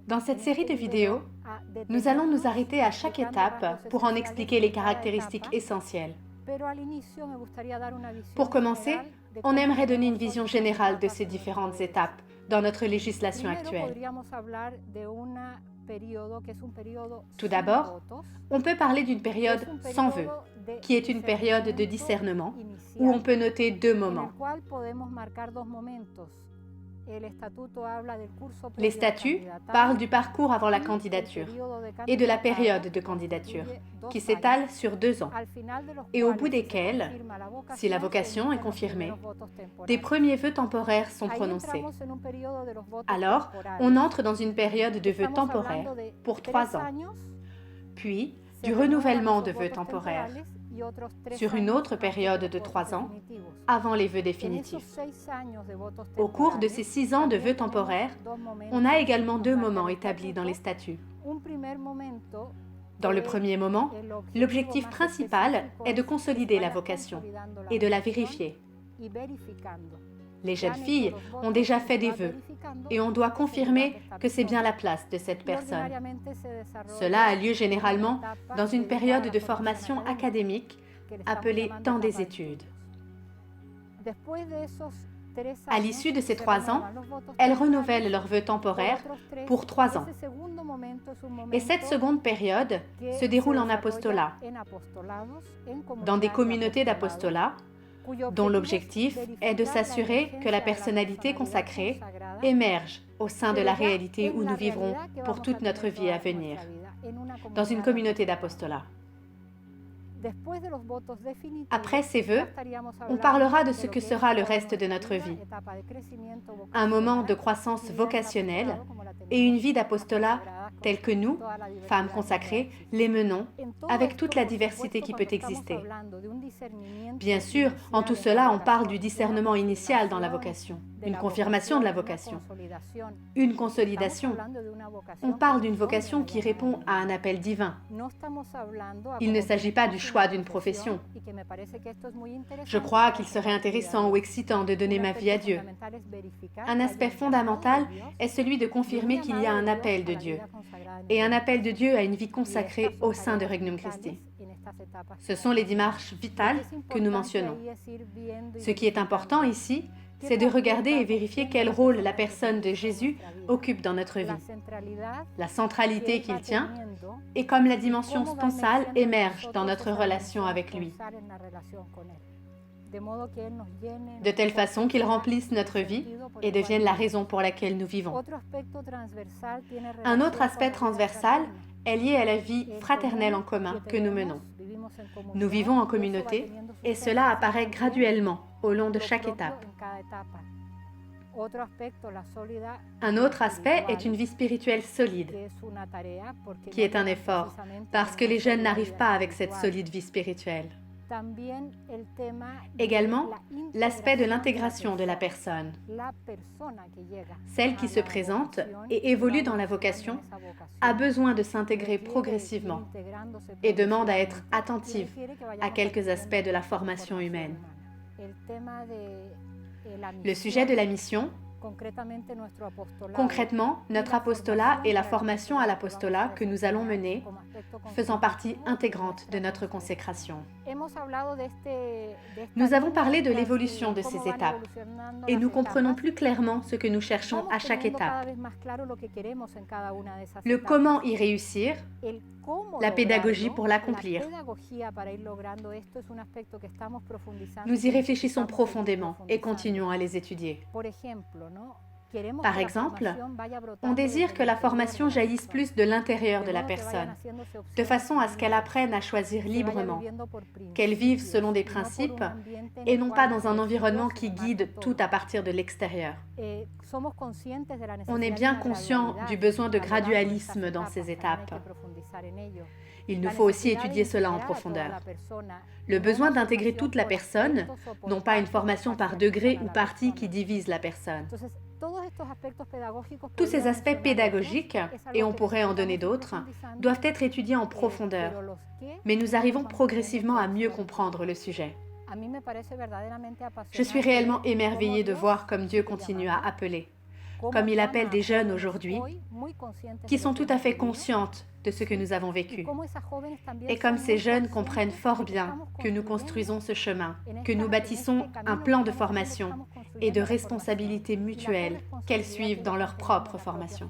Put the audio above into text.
Dans cette série de vidéos, nous allons nous arrêter à chaque étape pour en expliquer les caractéristiques essentielles. Pour commencer, on aimerait donner une vision générale de ces différentes étapes dans notre législation actuelle. Tout d'abord, on peut parler d'une période sans vœux, qui est une période de discernement, où on peut noter deux moments. Les statuts parlent du parcours avant la candidature et de la période de candidature, qui s'étale sur 2 ans, et au bout desquels, si la vocation est confirmée, des premiers vœux temporaires sont prononcés. Alors, on entre dans une période de vœux temporaires pour 3 ans, puis du renouvellement de vœux temporaires sur une autre période de 3 ans, avant les vœux définitifs. Au cours de ces 6 ans de vœux temporaires, on a également 2 moments établis dans les statuts. Dans le premier moment, l'objectif principal est de consolider la vocation et de la vérifier. Les jeunes filles ont déjà fait des vœux et on doit confirmer que c'est bien la place de cette personne. Cela a lieu généralement dans une période de formation académique appelée temps des études. À l'issue de ces 3 ans, elles renouvellent leurs vœux temporaires pour 3 ans. Et cette seconde période se déroule en apostolat, dans des communautés d'apostolat, dont l'objectif est de s'assurer que la personnalité consacrée émerge au sein de la réalité où nous vivrons pour toute notre vie à venir, dans une communauté d'apostolat. Après ces vœux, on parlera de ce que sera le reste de notre vie. Un moment de croissance vocationnelle et une vie d'apostolat telle que nous, femmes consacrées, les menons avec toute la diversité qui peut exister. Bien sûr, en tout cela, on parle du discernement initial dans la vocation, une confirmation de la vocation, une consolidation. On parle d'une vocation qui répond à un appel divin. Il ne s'agit pas du choix d'une profession. Je crois qu'il serait intéressant ou excitant de donner ma vie à Dieu. Un aspect fondamental est celui de confirmer qu'il y a un appel de Dieu, et un appel de Dieu à une vie consacrée au sein de Regnum Christi. Ce sont les démarches vitales que nous mentionnons. Ce qui est important ici, c'est de regarder et vérifier quel rôle la personne de Jésus occupe dans notre vie, la centralité qu'il tient, et comme la dimension sponsale émerge dans notre relation avec lui, de telle façon qu'il remplisse notre vie et devienne la raison pour laquelle nous vivons. Un autre aspect transversal est lié à la vie fraternelle en commun que nous menons. Nous vivons en communauté et cela apparaît graduellement au long de chaque étape. Un autre aspect est une vie spirituelle solide, qui est un effort, parce que les jeunes n'arrivent pas avec cette solide vie spirituelle. Également, l'aspect de l'intégration de la personne. Celle qui se présente et évolue dans la vocation a besoin de s'intégrer progressivement et demande à être attentive à quelques aspects de la formation humaine. Le sujet de la mission, concrètement, notre apostolat et la formation à l'apostolat que nous allons mener faisant partie intégrante de notre consécration. Nous avons parlé de l'évolution de ces étapes et nous comprenons plus clairement ce que nous cherchons à chaque étape. Le comment y réussir, la pédagogie pour l'accomplir. Nous y réfléchissons profondément et continuons à les étudier. Par exemple, on désire que la formation jaillisse plus de l'intérieur de la personne, de façon à ce qu'elle apprenne à choisir librement, qu'elle vive selon des principes et non pas dans un environnement qui guide tout à partir de l'extérieur. On est bien conscient du besoin de gradualisme dans ces étapes. Il nous faut aussi étudier cela en profondeur. Le besoin d'intégrer toute la personne, non pas une formation par degré ou partie qui divise la personne. Tous ces aspects pédagogiques, et on pourrait en donner d'autres, doivent être étudiés en profondeur, mais nous arrivons progressivement à mieux comprendre le sujet. Je suis réellement émerveillée de voir comme Dieu continue à appeler, comme il appelle des jeunes aujourd'hui, qui sont tout à fait conscientes de ce que nous avons vécu. Et comme ces jeunes comprennent fort bien que nous construisons ce chemin, que nous bâtissons un plan de formation et de responsabilité mutuelle qu'elles suivent dans leur propre formation.